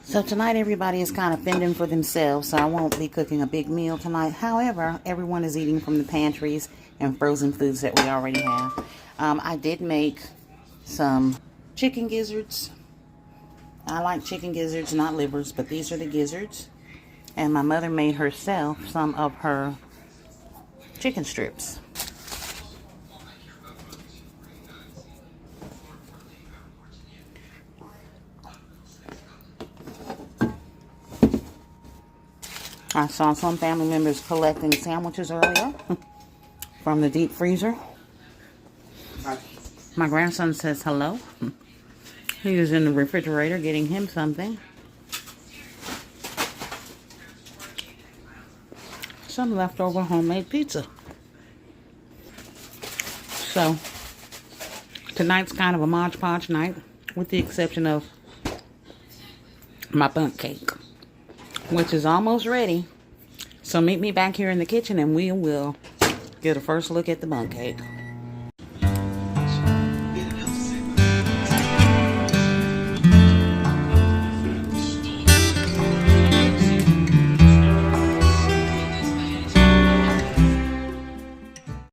So tonight everybody is kind of fending for themselves, so I won't be cooking a big meal tonight. However, everyone is eating from the pantries and frozen foods that we already have. I did make some chicken gizzards. I like chicken gizzards, not livers, but these are the gizzards. And my mother made herself some of her chicken strips. I saw some family members collecting sandwiches earlier from the deep freezer. My grandson says hello. He was in the refrigerator getting him something. Some leftover homemade pizza. So, tonight's kind of a Mod Podge night, with the exception of my bundt cake, which is almost ready. So meet me back here in the kitchen and we will get a first look at the bundt cake.